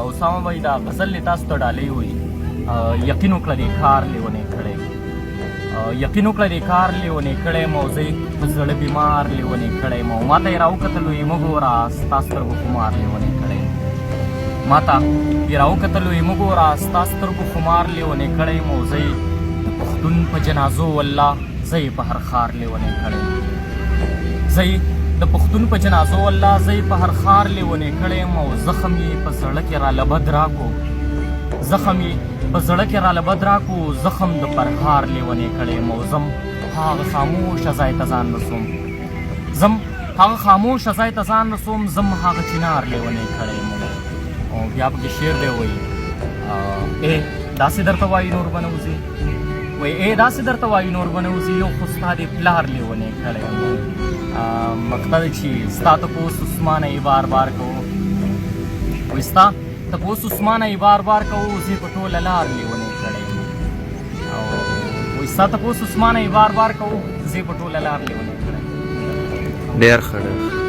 اسامه بھائی دا غزل تاسو ته ډالۍ وي یقین وکړه دې کار لیونی کړی یقین وکړه دې کار لیونی کړی مو زه په زړه بیمار لیونی کړی مو ما ته یې راوکتل ویې مه ګوره ستا سترګو خمار لیونی کړی ما ته یې راوکتل ویې مه ګوره ستا سترګو خمار لیونی کړی مو زه یې د پښتون په جنازو والله زه یې په هر ښار لیونی کړی زه یې د پښتون په جنازو والله زه یې په هر ښار لیونی کړی مو زخم یې په زړه کې راله بد راکو زخم یې په زړه کې راله بد راکو زخم د پرهار لیونی کړی مو زم هغه خاموشه ځای ته ځان رسوم زم هغه خاموشه ځای ته ځان رسوم زم هغه چنار لیونی کړی مو او بیا پکې شعر دی وایي ای داسې درته وایي نور به نه وځي وایي ای داسې درته وایي نور به نه وځي یو خو ستا دې پلار لیونی کړی مو مقصد چې ستا تپوس عثمانه یې بار بار کوو وایي ستا تپوس عثمانه یې بار بار کوو زه په ټوله لار لیونی کړی او وایي ستا تپوس عثمانه یې بار بار کوو زه په ټوله لار لیونی کړی ډېر ښه